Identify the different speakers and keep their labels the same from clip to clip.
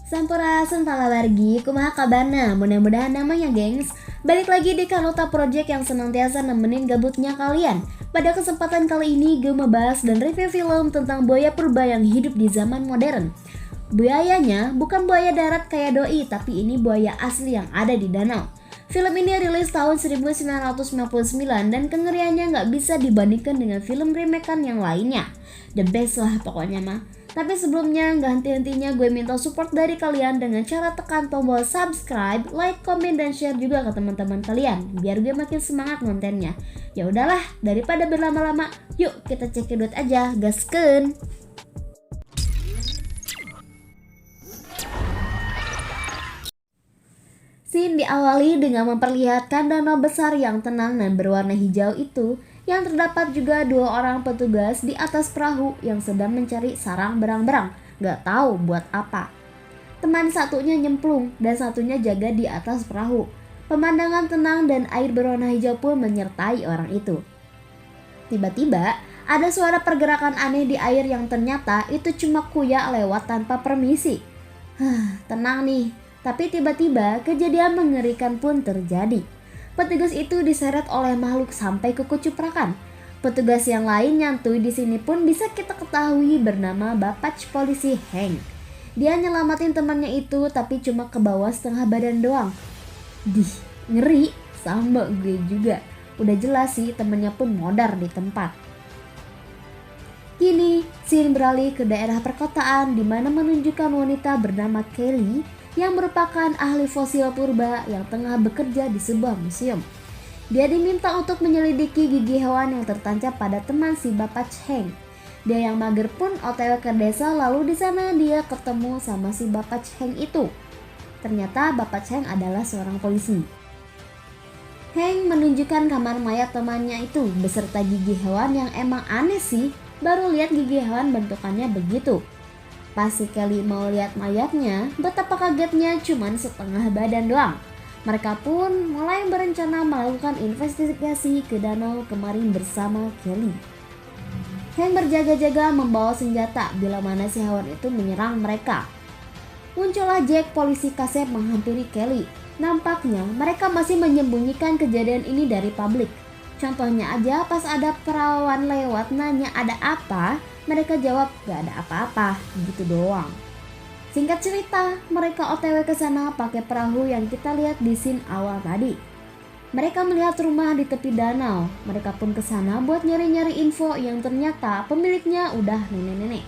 Speaker 1: Sampurasun palawargi, kumaha kabarna? Mudah-mudahan namanya gengs. Balik lagi di Kanuta Project yang senantiasa nemenin gabutnya kalian. Pada kesempatan kali ini gue membahas dan review film tentang buaya purba yang hidup di zaman modern. Buayanya bukan buaya darat kayak doi, tapi ini buaya asli yang ada di danau. Film ini rilis tahun 1999 dan kengeriannya nggak bisa dibandingkan dengan film remakean yang lainnya. The best lah pokoknya mah. Tapi sebelumnya nggak henti-hentinya gue minta support dari kalian dengan cara tekan tombol subscribe, like, komen, dan share juga ke teman-teman kalian biar gue makin semangat kontennya. Ya udahlah, daripada berlama-lama, yuk kita cekidot aja, gaskeun. Scene diawali dengan memperlihatkan danau besar yang tenang dan berwarna hijau itu, yang terdapat juga dua orang petugas di atas perahu yang sedang mencari sarang berang-berang, gak tahu buat apa. Teman satunya nyemplung dan satunya jaga di atas perahu. Pemandangan tenang dan air berwarna hijau pun menyertai orang itu. Tiba-tiba ada suara pergerakan aneh di air yang ternyata itu cuma Kuya lewat tanpa permisi. Tenang nih, tapi tiba-tiba kejadian mengerikan pun terjadi. Petugas itu diseret oleh makhluk sampai kekucuprakan. Petugas yang lain nyantui di sini pun bisa kita ketahui bernama Bapak Polisi Hank. Dia nyelamatin temannya itu tapi cuma ke bawah setengah badan doang. Ngeri, sama gue juga. Udah jelas sih temannya pun modar di tempat. Kini, scene beralih ke daerah perkotaan di mana menunjukkan wanita bernama Kelly yang merupakan ahli fosil purba yang tengah bekerja di sebuah museum. Dia diminta untuk menyelidiki gigi hewan yang tertancap pada teman si Bapak Cheng. Dia yang mager pun OTW ke desa, lalu di sana dia ketemu sama si Bapak Cheng itu. Ternyata Bapak Cheng adalah seorang polisi. Hank menunjukkan kamar mayat temannya itu beserta gigi hewan yang emang aneh sih, baru lihat gigi hewan bentukannya begitu. Pas si Kelly mau lihat mayatnya, betapa kagetnya cuman setengah badan doang. Mereka pun mulai berencana melakukan investigasi ke danau kemarin bersama Kelly. Hank berjaga-jaga membawa senjata bila mana si hewan itu menyerang mereka. Muncullah Jack, polisi kasep, menghampiri Kelly. Nampaknya mereka masih menyembunyikan kejadian ini dari publik. Contohnya aja pas ada perawan lewat nanya ada apa, mereka jawab gak ada apa-apa, gitu doang. Singkat cerita, mereka OTW ke sana pakai perahu yang kita lihat di scene awal tadi. Mereka melihat rumah di tepi danau. Mereka pun ke sana buat nyari-nyari info yang ternyata pemiliknya udah nenek-nenek.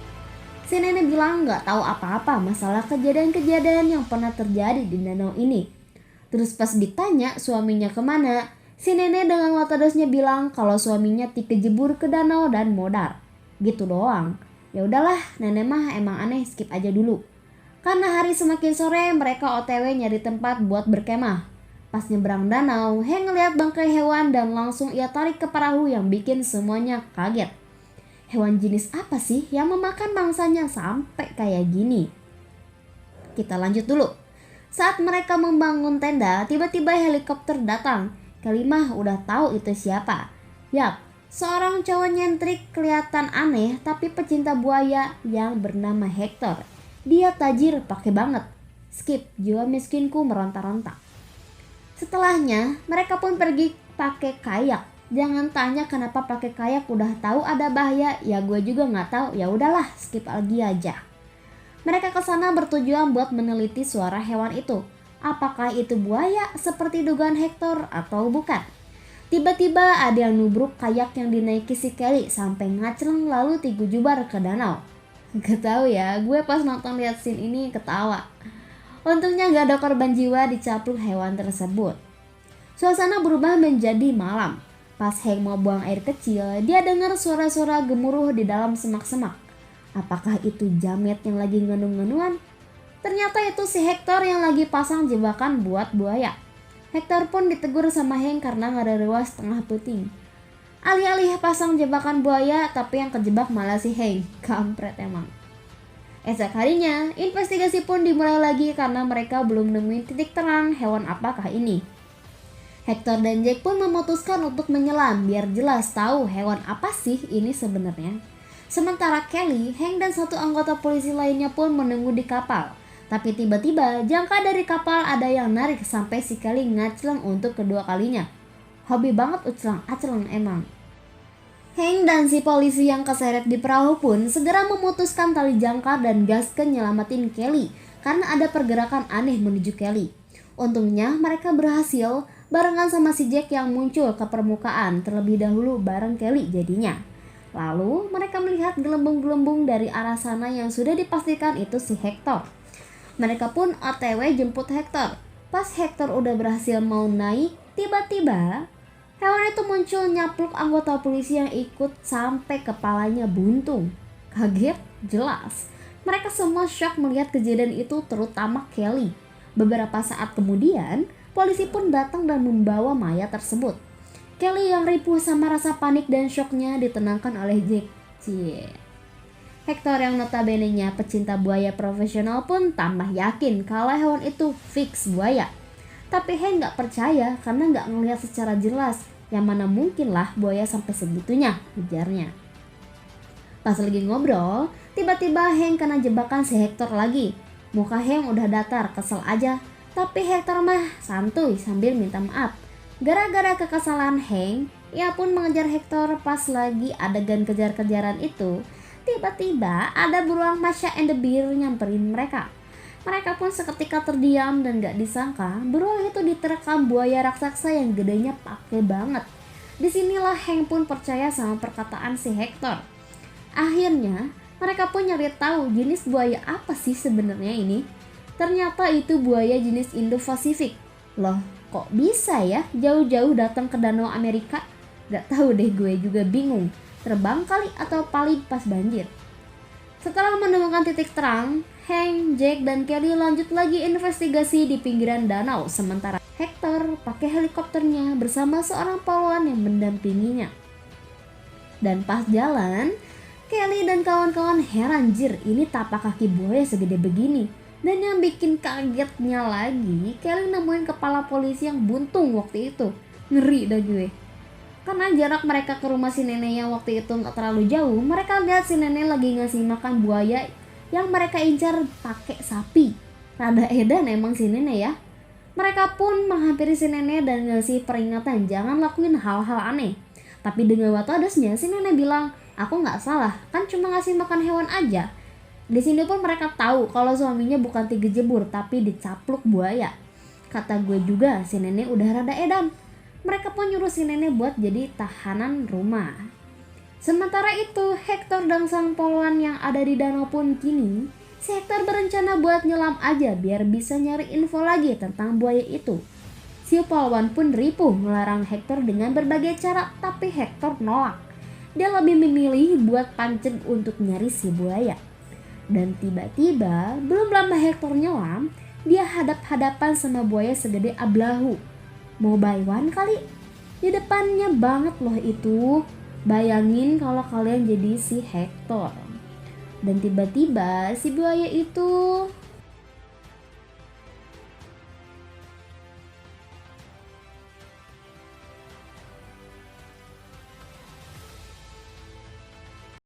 Speaker 1: Si nenek bilang gak tahu apa-apa masalah kejadian-kejadian yang pernah terjadi di danau ini. Terus pas ditanya suaminya kemana, si nenek dengan watodosnya bilang kalau suaminya dikejebur ke danau dan modar. Gitu doang. Ya udahlah, nenek mah emang aneh, skip aja dulu. Karena hari semakin sore, mereka OTW nyari tempat buat berkemah. Pas nyebrang danau, Hank ngeliat bangkai hewan dan langsung ia tarik ke perahu yang bikin semuanya kaget. Hewan jenis apa sih yang memakan mangsanya sampai kayak gini? Kita lanjut dulu. Saat mereka membangun tenda, tiba-tiba helikopter datang. Kalimah udah tahu itu siapa. Yap, seorang cowok nyentrik kelihatan aneh tapi pecinta buaya yang bernama Hector. Dia tajir pakai banget. Skip, jiwa miskinku meronta-ronta. Setelahnya, mereka pun pergi pakai kayak. Jangan tanya kenapa pakai kayak, udah tahu ada bahaya. Ya gue juga nggak tahu. Ya udahlah, skip lagi aja. Mereka ke sana bertujuan buat meneliti suara hewan itu. Apakah itu buaya seperti dugaan Hector atau bukan? Tiba-tiba ada yang nubruk kayak yang dinaiki si Kelly sampai ngacleng lalu jubar ke danau. Gak tahu ya, gue pas nonton lihat scene ini ketawa. Untungnya gak ada korban jiwa dicaplok hewan tersebut. Suasana berubah menjadi malam. Pas Hank mau buang air kecil, dia dengar suara-suara gemuruh di dalam semak-semak. Apakah itu Jamet yang lagi ngenung-ngenungan? Ternyata itu si Hector yang lagi pasang jebakan buat buaya. Hector pun ditegur sama Hank karena ngarerewa setengah puting. Alih-alih pasang jebakan buaya, tapi yang kejebak malah si Hank. Kampret emang. Esok harinya, investigasi pun dimulai lagi karena mereka belum nemuin titik terang hewan apakah ini. Hector dan Jack pun memutuskan untuk menyelam biar jelas tahu hewan apa sih ini sebenarnya. Sementara Kelly, Hank dan satu anggota polisi lainnya pun menunggu di kapal. Tapi tiba-tiba jangka dari kapal ada yang narik sampai si Kelly ngacleng untuk kedua kalinya. Hobi banget acleng emang. Hank dan si polisi yang keseret di perahu pun segera memutuskan tali jangkar dan gasken nyelamatin Kelly karena ada pergerakan aneh menuju Kelly. Untungnya mereka berhasil barengan sama si Jack yang muncul ke permukaan terlebih dahulu bareng Kelly jadinya. Lalu mereka melihat gelembung-gelembung dari arah sana yang sudah dipastikan itu si Hector. Mereka pun OTW jemput Hector. Pas Hector udah berhasil mau naik, tiba-tiba hewan itu muncul nyapluk anggota polisi yang ikut sampai kepalanya buntung. Kaget? Jelas. Mereka semua shock melihat kejadian itu, terutama Kelly. Beberapa saat kemudian, polisi pun datang dan membawa mayat tersebut. Kelly yang ripuh sama rasa panik dan shocknya ditenangkan oleh Jack. Hector yang notabene-nya pecinta buaya profesional pun tambah yakin kalau hewan itu fix buaya. Tapi Hank gak percaya karena gak ngelihat secara jelas, yang mana mungkin lah buaya sampai segitunya, ujarnya. Pas lagi ngobrol, tiba-tiba Hank kena jebakan si Hector lagi. Muka Hank udah datar, kesel aja, tapi Hector mah santuy sambil minta maaf. Gara-gara kekesalan Hank, ia pun mengejar Hector. Pas lagi adegan kejar-kejaran itu, tiba-tiba ada beruang Masha and the Bear nyamperin mereka. Mereka pun seketika terdiam dan gak disangka beruang itu diterkam buaya raksasa yang gedenya pakai banget. Disinilah Hank pun percaya sama perkataan si Hector. Akhirnya mereka pun nyari tahu jenis buaya apa sih sebenarnya ini. Ternyata itu buaya jenis Indo-Pasifik. Loh, kok bisa ya jauh-jauh datang ke Danau Amerika? Gak tahu deh, gue juga bingung. Terbang kali atau paling pas banjir. Setelah menemukan titik terang, Hank, Jack, dan Kelly lanjut lagi investigasi di pinggiran danau, sementara Hector pakai helikopternya bersama seorang poluan yang mendampinginya. Dan pas jalan, Kelly dan kawan-kawan heran, jir, ini tapak kaki buaya segede begini. Dan yang bikin kagetnya lagi, Kelly nemuin kepala polisi yang buntung waktu itu. Ngeri dah gue. Karena jarak mereka ke rumah si neneknya waktu itu gak terlalu jauh, mereka lihat si nenek lagi ngasih makan buaya yang mereka incar pakai sapi. Rada edan emang si nenek ya. Mereka pun menghampiri si nenek dan ngasih peringatan jangan lakuin hal-hal aneh. Tapi dengan watodosnya si nenek bilang, aku gak salah, kan cuma ngasih makan hewan aja. Di sini pun mereka tahu kalau suaminya bukan digejebur tapi dicapluk buaya. Kata gue juga si nenek udah rada edan. Mereka pun nyuruh si nenek buat jadi tahanan rumah. Sementara itu, Hector dan sang poluan yang ada di danau pun kini, si Hector berencana buat nyelam aja biar bisa nyari info lagi tentang buaya itu. Si poluan pun ripuh melarang Hector dengan berbagai cara, tapi Hector nolak. Dia lebih memilih buat pancing untuk nyari si buaya. Dan tiba-tiba, belum lama Hector nyelam, dia hadap-hadapan sama buaya segede ablahu. Mau buy one kali? Di depannya banget loh itu. Bayangin kalau kalian jadi si Hector. Dan tiba-tiba si buaya itu